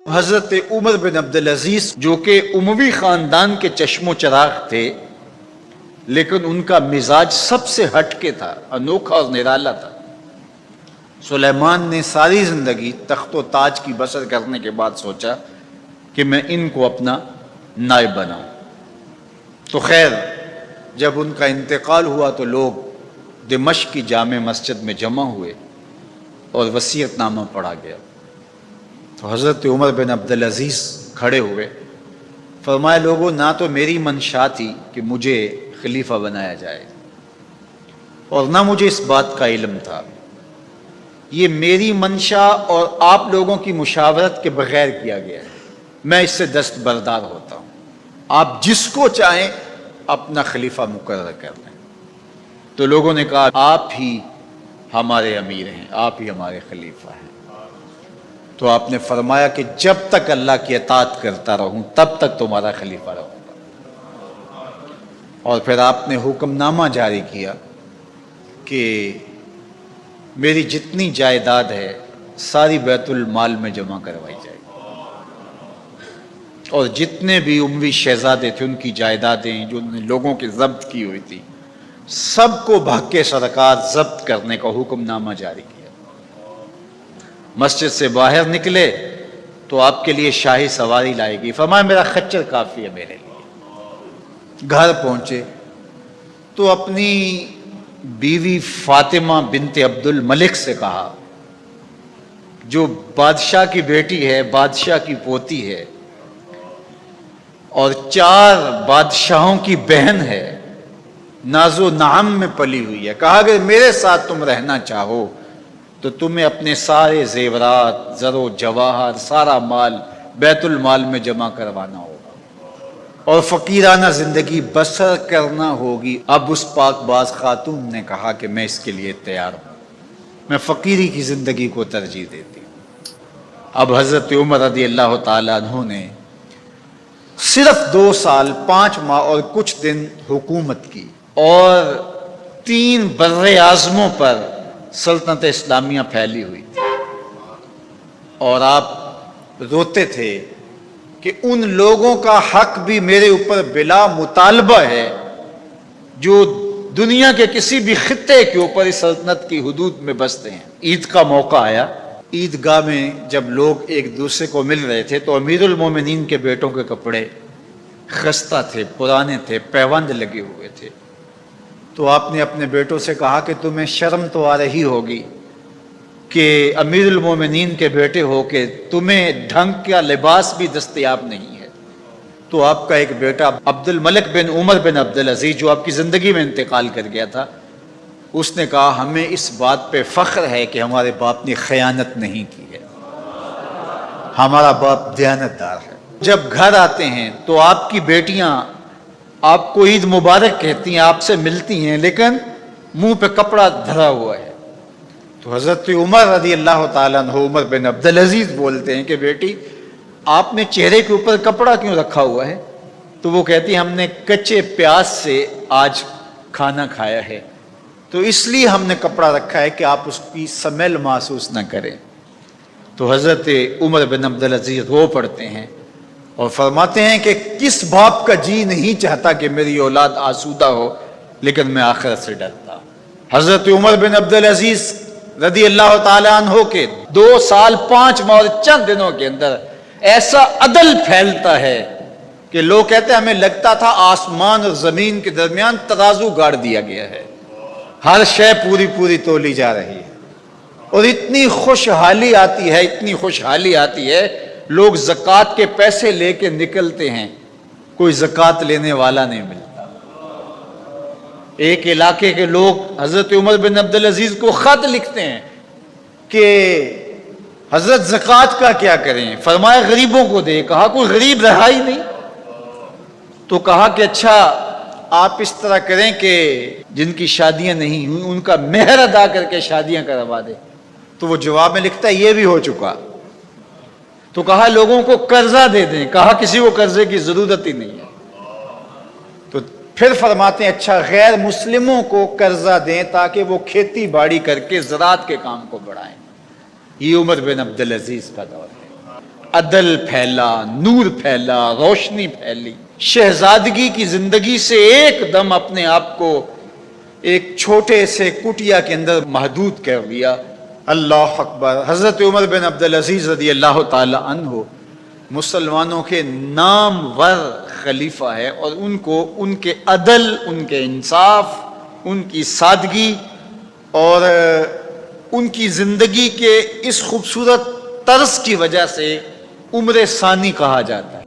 حضرت عمر بن عبدالعزیز جو کہ اموی خاندان کے چشم و چراغ تھے، لیکن ان کا مزاج سب سے ہٹ کے تھا، انوکھا اور نرالا تھا۔ سلیمان نے ساری زندگی تخت و تاج کی بسر کرنے کے بعد سوچا کہ میں ان کو اپنا نائب بناؤں۔ تو خیر، جب ان کا انتقال ہوا تو لوگ دمشق کی جامع مسجد میں جمع ہوئے اور وصیت نامہ پڑھا گیا۔ تو حضرت عمر بن عبدالعزیز کھڑے ہوئے، فرمایا لوگوں، نہ تو میری منشا تھی کہ مجھے خلیفہ بنایا جائے اور نہ مجھے اس بات کا علم تھا، یہ میری منشا اور آپ لوگوں کی مشاورت کے بغیر کیا گیا ہے، میں اس سے دستبردار ہوتا ہوں، آپ جس کو چاہیں اپنا خلیفہ مقرر کر لیں۔ تو لوگوں نے کہا آپ ہی ہمارے امیر ہیں، آپ ہی ہمارے خلیفہ ہیں۔ تو آپ نے فرمایا کہ جب تک اللہ کی اطاعت کرتا رہوں تب تک تمہارا خلیفہ رہوں گا۔ اور پھر آپ نے حکم نامہ جاری کیا کہ میری جتنی جائیداد ہے ساری بیت المال میں جمع کروائی جائے اور جتنے بھی اموی شہزادے تھے ان کی جائیدادیں جو انہوں نے لوگوں کے ضبط کی ہوئی تھی سب کو بھگ کے سرکار ضبط کرنے کا حکم نامہ جاری کیا۔ مسجد سے باہر نکلے تو آپ کے لیے شاہی سواری لائے گی، فرمایا میرا خچر کافی ہے میرے لیے۔ گھر پہنچے تو اپنی بیوی فاطمہ بنت عبد الملک سے کہا، جو بادشاہ کی بیٹی ہے، بادشاہ کی پوتی ہے اور 4 بادشاہوں کی بہن ہے، ناز و نعم میں پلی ہوئی ہے، کہا اگر میرے ساتھ تم رہنا چاہو تو تمہیں اپنے سارے زیورات، زر و جواہر، سارا مال بیت المال میں جمع کروانا ہوگا اور فقیرانہ زندگی بسر کرنا ہوگی۔ اب اس پاک باز خاتون نے کہا کہ میں اس کے لیے تیار ہوں، میں فقیری کی زندگی کو ترجیح دیتی ہوں۔ اب حضرت عمر رضی اللہ تعالیٰ عنہ نے صرف 2 سال 5 ماہ اور کچھ دن حکومت کی اور 3 بر اعظموں پر سلطنت اسلامیہ پھیلی ہوئی تھی، اور آپ روتے تھے کہ ان لوگوں کا حق بھی میرے اوپر بلا مطالبہ ہے جو دنیا کے کسی بھی خطے کے اوپر اس سلطنت کی حدود میں بستے ہیں۔ عید کا موقع آیا، عیدگاہ میں جب لوگ ایک دوسرے کو مل رہے تھے تو امیر المومنین کے بیٹوں کے کپڑے خستہ تھے، پرانے تھے، پیوند لگے ہوئے تھے۔ تو آپ نے اپنے بیٹوں سے کہا کہ تمہیں شرم تو آ رہی ہوگی کہ امیر المومنین کے بیٹے ہو کے تمہیں ڈھنگ کا لباس بھی دستیاب نہیں ہے۔ تو آپ کا ایک بیٹا عبد الملک بن عمر بن عبدالعزیز جو آپ کی زندگی میں انتقال کر گیا تھا، اس نے کہا ہمیں اس بات پہ فخر ہے کہ ہمارے باپ نے خیانت نہیں کی ہے، ہمارا باپ دیانتدار ہے۔ جب گھر آتے ہیں تو آپ کی بیٹیاں آپ کو عید مبارک کہتی ہیں، آپ سے ملتی ہیں، لیکن منہ پہ کپڑا دھرا ہوا ہے۔ تو حضرت عمر رضی اللہ تعالیٰ عنہ عمر بن عبدالعزیز بولتے ہیں کہ بیٹی آپ نے چہرے کے اوپر کپڑا کیوں رکھا ہوا ہے؟ تو وہ کہتی ہیں ہم نے کچے پیاز سے آج کھانا کھایا ہے، تو اس لیے ہم نے کپڑا رکھا ہے کہ آپ اس کی سمیل محسوس نہ کریں۔ تو حضرت عمر بن عبدالعزیز رو پڑتے ہیں اور فرماتے ہیں کہ کس باپ کا جی نہیں چاہتا کہ میری اولاد آسودہ ہو، لیکن میں آخرت سے ڈرتا۔ حضرت عمر بن عبدالعزیز رضی اللہ تعالیٰ عنہ کے 2 سال 5 ماہ اور چند دنوں کے اندر ایسا عدل پھیلتا ہے کہ لوگ کہتے ہیں ہمیں لگتا تھا آسمان اور زمین کے درمیان ترازو گاڑ دیا گیا ہے، ہر شے پوری تولی جا رہی ہے، اور اتنی خوشحالی آتی ہے، اتنی خوشحالی آتی ہے، لوگ زکوٰۃ کے پیسے لے کے نکلتے ہیں، کوئی زکوٰۃ لینے والا نہیں ملتا۔ ایک علاقے کے لوگ حضرت عمر بن عبدالعزیز کو خط لکھتے ہیں کہ حضرت زکوٰۃ کا کیا کریں؟ فرمایا غریبوں کو دے۔ کہا کوئی غریب رہا ہی نہیں، تو کہا کہ اچھا آپ اس طرح کریں کہ جن کی شادیاں نہیں ہوئی ان کا مہر ادا کر کے شادیاں کروا دے۔ تو وہ جواب میں لکھتا ہے یہ بھی ہو چکا۔ تو کہا لوگوں کو قرضہ دے دیں، کہا کسی کو قرضے کی ضرورت ہی نہیں ہے۔ تو پھر فرماتے ہیں اچھا غیر مسلموں کو قرضہ دیں تاکہ وہ کھیتی باڑی کر کے زراعت کے کام کو بڑھائیں۔ یہ عمر بن عبدالعزیز کا دور ہے۔ عدل پھیلا، نور پھیلا، روشنی پھیلی. شہزادگی کی زندگی سے ایک دم اپنے آپ کو ایک چھوٹے سے کٹیا کے اندر محدود کر لیا. اللہ اکبر. حضرت عمر بن عبدالعزیز رضی اللہ تعالی عنہ مسلمانوں کے نامور خلیفہ ہے، اور ان کو ان کے عدل، ان کے انصاف، ان کی سادگی اور ان کی زندگی کے اس خوبصورت طرز کی وجہ سے عمر ثانی کہا جاتا ہے.